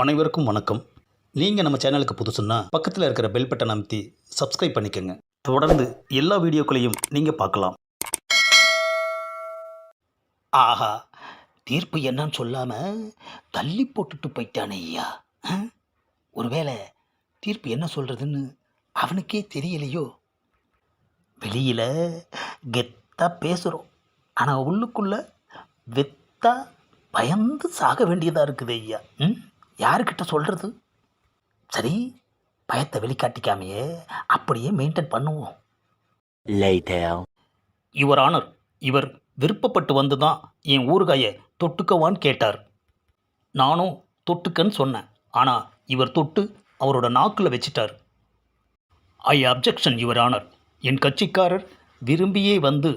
அனைவருக்கும் வணக்கம். நீங்கள் நம்ம சேனலுக்கு புதுசுன்னா பக்கத்தில் இருக்கிற பெல் பட்டன் அமைத்தி சப்ஸ்கிரைப் பண்ணிக்கோங்க. தொடர்ந்து எல்லா வீடியோக்களையும் நீங்கள் பார்க்கலாம். ஆஹா, தீர்ப்பு என்னன்னு சொல்லாமல் தள்ளி போட்டுட்டு போயிட்டானே ஐயா. ஒருவேளை தீர்ப்பு என்ன சொல்கிறதுன்னு அவனுக்கே தெரியலையோ. வெளியில் கெத்தாக பேசுகிறோம், ஆனால் உள்ளுக்குள்ளே வெத்தா பயந்து சாக வேண்டியதாக இருக்குது ஐயா. யாருக்கிட்ட சொல்கிறது? சரி, பயத்தை வெளிக்காட்டிக்காமையே அப்படியே மெயின்டைன் பண்ணுவோம். யுவர் ஆனர், இவர் விருப்பப்பட்டு வந்து தான் என் ஊறுகாயை தொட்டுக்கவான்னு கேட்டார். நானும் தொட்டுக்கன்னு சொன்னேன். ஆனால் இவர் தொட்டு அவரோட நாக்கில் வச்சிட்டார். ஐ அப்ஜெக்ஷன் யுவர் ஆனர். என் கட்சிக்காரர் விரும்பியே வந்து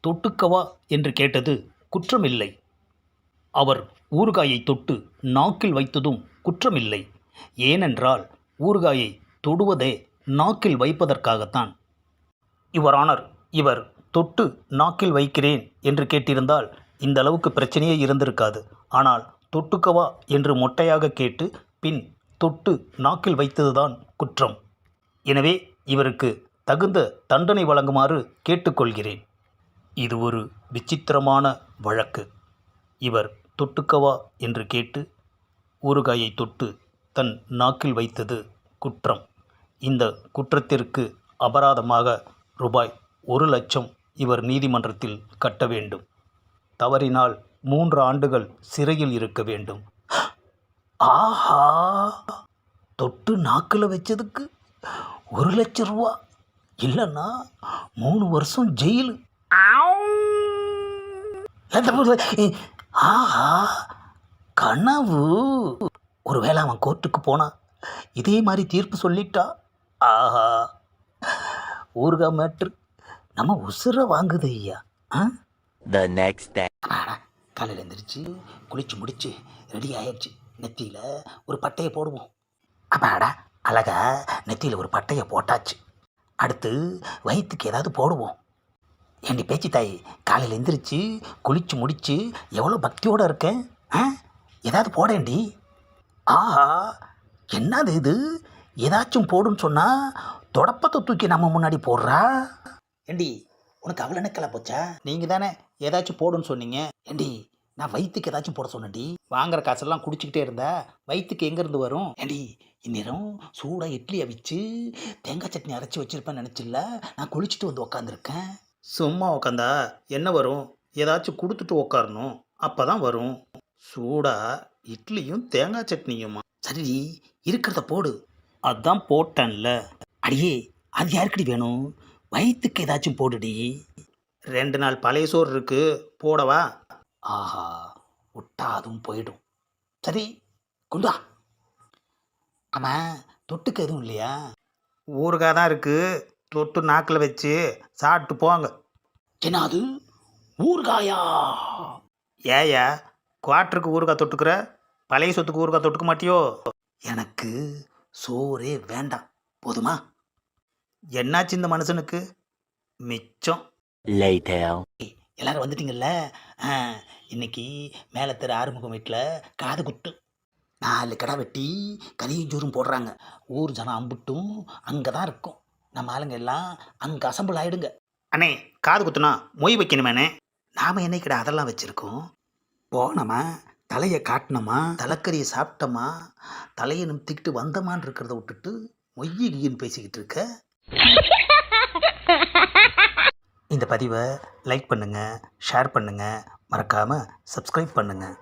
தொட்டுக்கவா என்று கேட்டது குற்றமில்லை. அவர் ஊறுகாயை தொட்டு நாக்கில் வைத்ததும் குற்றமில்லை. ஏனென்றால் ஊறுகாயை தொடுவதே நாக்கில் வைப்பதற்காகத்தான். யுவர் ஆனர், இவர் தொட்டு நாக்கில் வைக்கிறேன் என்று கேட்டிருந்தால் இந்த அளவுக்கு பிரச்சனையே இருந்திருக்காது. ஆனால் தொட்டுக்கவா என்று மொட்டையாக கேட்டு பின் தொட்டு நாக்கில் வைத்ததுதான் குற்றம். எனவே இவருக்கு தகுந்த தண்டனை வழங்குமாறு கேட்டுக்கொள்கிறேன். இது ஒரு விசித்திரமான வழக்கு. இவர் தொட்டுக்கவா என்று கேட்டு ஊறுகாயை தொட்டு தன் நாக்கில் வைத்தது குற்றம். இந்த குற்றத்திற்கு அபராதமாக ரூபாய் 1,00,000 இவர் நீதிமன்றத்தில் கட்ட வேண்டும். தவறினால் 3 ஆண்டுகள் சிறையில் இருக்க வேண்டும். ஆஹா, தொட்டு நாக்கில் வச்சதுக்கு 1,00,000 ரூபா இல்லைன்னா 3 வருஷம் ஜெயிலு. ஆஹா, கனவு. ஒருவேளை அவன் கோர்ட்டுக்கு போனான், இதே மாதிரி தீர்ப்பு சொல்லிட்டா, ஆஹா, ஊறுகாய் மேட்ரு நம்ம உசுரை வாங்குது ஐயா. காலையில் எழுந்திரிச்சு குளிச்சு முடிச்சு ரெடி ஆயிடுச்சு. நெத்தியில் ஒரு பட்டையை போடுவோம். அப்பாடா, அழகா நெத்தியில் ஒரு பட்டையை போட்டாச்சு. அடுத்து வயிற்றுக்கு ஏதாவது போடுவோம். ஏண்டி பேச்சு தாய், காலையில் எழுந்திரிச்சு குளிச்சு முடிச்சு எவ்வளோ பக்தியோடு இருக்கேன். ஏதாவது போடேண்டி. ஆஹா, என்னது இது? ஏதாச்சும் போடுன்னு சொன்னால் தொடப்பத்தை தூக்கி நம்ம முன்னாடி போடுறா. ஏண்டி, உனக்கு அவ்வளோ நக்கலா போச்சா? நீங்கள் தானே ஏதாச்சும் போடுன்னு சொன்னீங்க. ஏண்டி, நான் வயிற்றுக்கு ஏதாச்சும் போட சொன்னேன்டி. வாங்குற காசெல்லாம் குடிச்சிக்கிட்டே இருந்தா வயிற்றுக்கு எங்கேருந்து வரும்? ஏண்டி, இந்நேரம் சூடாக இட்லி அவிச்சு தேங்காய் சட்னி அரைச்சி வச்சுருப்பேன்னு நினச்சில்ல, நான் குளிச்சுட்டு வந்து உக்காந்துருக்கேன். சும்மா உக்காந்தா என்ன வரும்? ஏதாச்சும் கொடுத்துட்டு உக்காரணும், அப்போ தான் வரும். சூடாக இட்லியும் தேங்காய் சட்னியுமா? சரி, இருக்கிறத போடு. அதான் போட்டேன்ல. அடியே, அது யாருக்கடி வேணும்? வயிற்றுக்கு ஏதாச்சும் போடுடி. 2 நாள் பழைய சோறு இருக்கு, போடவா? ஆஹா, விட்டா அதுவும் போயிடும். சரி, கொண்டா. ஆமாம், தொட்டுக்கு எதுவும் இல்லையா? ஊறுகாய் தான் இருக்குது, தொட்டு நாக்கில் வச்சு சாப்பிட்டு போங்க. என்ன அது, ஊறுகாயா? ஏயா குவாட்டருக்கு ஊறுகாய் தொட்டுக்கிற, பழைய சொத்துக்கு ஊறுகாய் தொட்டுக்க மாட்டியோ? எனக்கு சோறே வேண்டாம், போதுமா? என்னாச்சு இந்த மனுஷனுக்கு? மிச்சம். எல்லாரும் வந்துட்டீங்கல்ல? இன்னைக்கு மேலே தெரு ஆறுமுகம் வீட்டில் காது குத்து. 4 கடை வெட்டி கறியும் ஜூரும் போடுறாங்க. ஊர் ஜனம் அம்புட்டும் அங்கே தான் இருக்கும். நம்ம ஆளுங்க எல்லாம் அங்கே அசம்பிள் ஆகிடுங்க. அண்ணே, காது குத்துனா மொய் வைக்கணுமேண்ணே. நாம் என்னைக்கிட அதெல்லாம் வச்சுருக்கோம். போனோமா, தலையை காட்டினோமா, தலைக்கறியை சாப்பிட்டோமா, தலையை நிமித்திக்கிட்டு வந்தமான்னு இருக்கிறத விட்டுட்டு மொய்யின்னு பேசிக்கிட்டு இருக்க. இந்த பதிவை லைக் பண்ணுங்கள், ஷேர் பண்ணுங்கள், மறக்காமல் சப்ஸ்கிரைப் பண்ணுங்கள்.